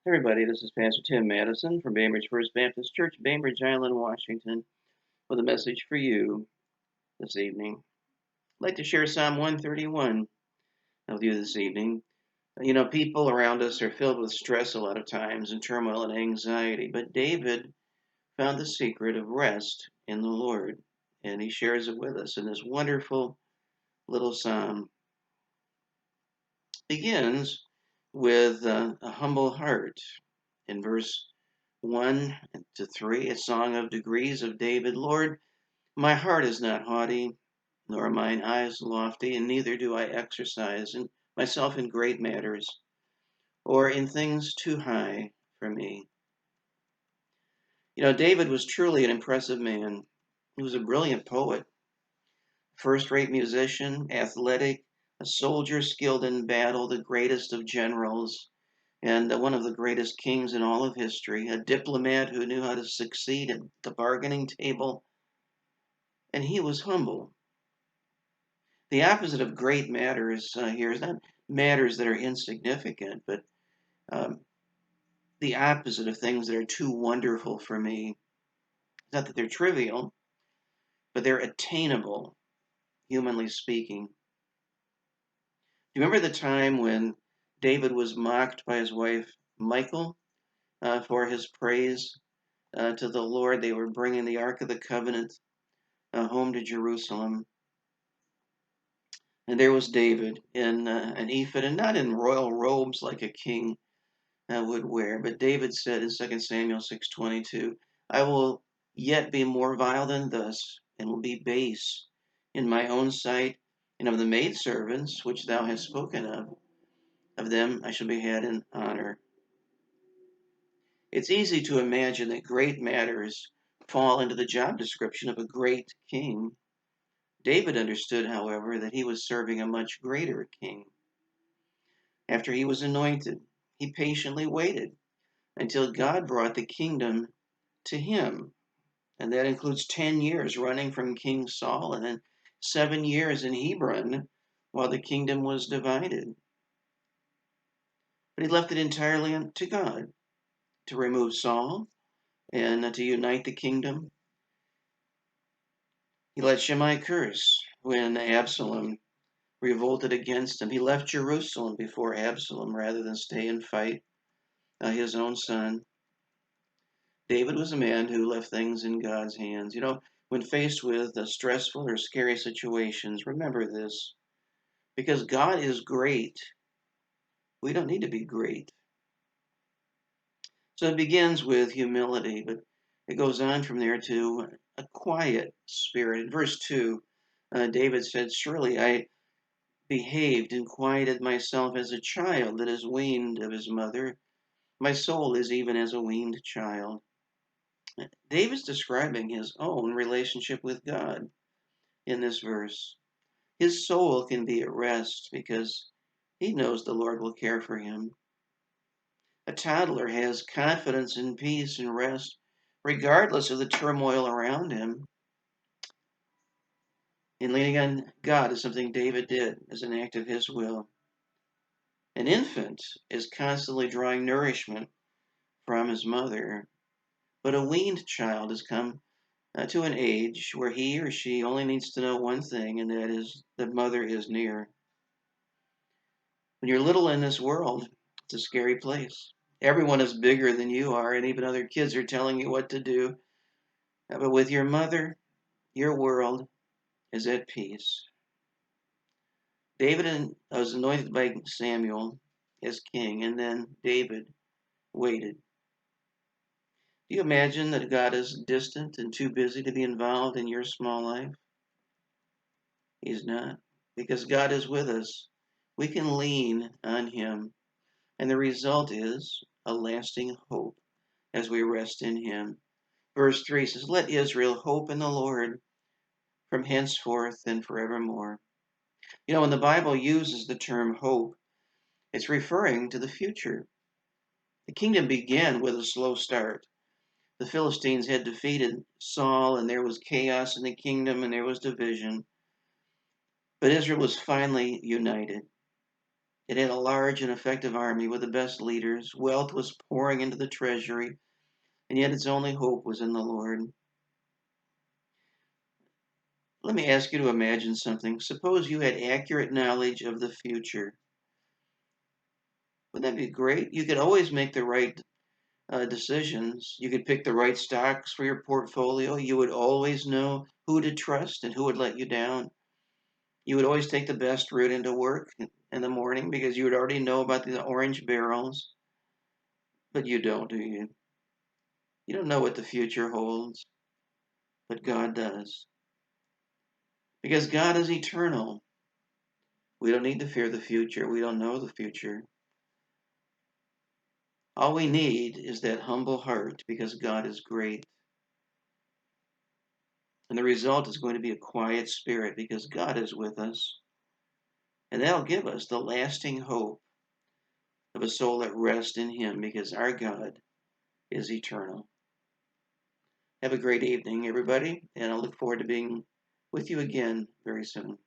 Everybody, this is Pastor Tim Madison from Bainbridge First Baptist Church, Bainbridge Island, Washington, with a message for you this evening. I'd like to share Psalm 131 with you this evening. You know, people around us are filled with stress a lot of times and turmoil and anxiety, but David found the secret of rest in the Lord, and he shares it with us in this wonderful little psalm. It begins with a humble heart in verse 1 to 3, a song of degrees of David. Lord, my heart is not haughty, nor are mine eyes lofty, and neither do I exercise myself in great matters, or in things too high for me. You know, David was truly an impressive man. He was a brilliant poet, first-rate musician, athletic, a soldier skilled in battle, the greatest of generals, and one of the greatest kings in all of history, a diplomat who knew how to succeed at the bargaining table, and he was humble. The opposite of great matters here is not matters that are insignificant, but um, the opposite of things that are too wonderful for me. Not that they're trivial, but they're attainable, humanly speaking. Do you remember the time when David was mocked by his wife, Michal, for his praise to the Lord? They were bringing the Ark of the Covenant home to Jerusalem. And there was David in an ephod, and not in royal robes like a king would wear. But David said in 2 Samuel 6:22, I will yet be more vile than thus, and will be base in my own sight, and of the maidservants which thou hast spoken of them I shall be had in honor. It's easy to imagine that great matters fall into the job description of a great king. David understood, however, that he was serving a much greater king. After he was anointed, he patiently waited until God brought the kingdom to him. And that includes 10 years running from King Saul and then 7 years in Hebron while the kingdom was divided. But he left it entirely to God to remove Saul and to unite the kingdom. He let Shimei curse when Absalom revolted against him. He left Jerusalem before Absalom rather than stay and fight his own son. David was a man who left things in God's hands. You know, when faced with stressful or scary situations, remember this. Because God is great, we don't need to be great. So it begins with humility, but it goes on from there to a quiet spirit. In verse 2, David said, Surely I behaved and quieted myself as a child that is weaned of his mother. My soul is even as a weaned child. David's describing his own relationship with God in this verse. His soul can be at rest because he knows the Lord will care for him. A toddler has confidence in peace and rest regardless of the turmoil around him. And leaning on God is something David did as an act of his will. An infant is constantly drawing nourishment from his mother, but a weaned child has come to an age where he or she only needs to know one thing, and that is that mother is near. When you're little in this world, it's a scary place. Everyone is bigger than you are, and even other kids are telling you what to do. But with your mother, your world is at peace. David was anointed by Samuel as king, and then David waited. Do you imagine that God is distant and too busy to be involved in your small life? He's not. Because God is with us, we can lean on him. And the result is a lasting hope as we rest in him. Verse 3 says, Let Israel hope in the Lord from henceforth and forevermore. You know, when the Bible uses the term hope, it's referring to the future. The kingdom began with a slow start. The Philistines had defeated Saul, and there was chaos in the kingdom, and there was division. But Israel was finally united. It had a large and effective army with the best leaders. Wealth was pouring into the treasury, and yet its only hope was in the Lord. Let me ask you to imagine something. Suppose you had accurate knowledge of the future. Wouldn't that be great? You could always make the right decisions. You could pick the right stocks for your portfolio. You would always know who to trust and who would let you down. You would always take the best route into work in the morning because you would already know about the orange barrels. But you don't, do you? You don't know what the future holds, but God does. Because God is eternal. We don't need to fear the future. We don't know the future. All we need is that humble heart because God is great. And the result is going to be a quiet spirit because God is with us. And that'll give us the lasting hope of a soul that rests in Him because our God is eternal. Have a great evening, everybody, and I look forward to being with you again very soon.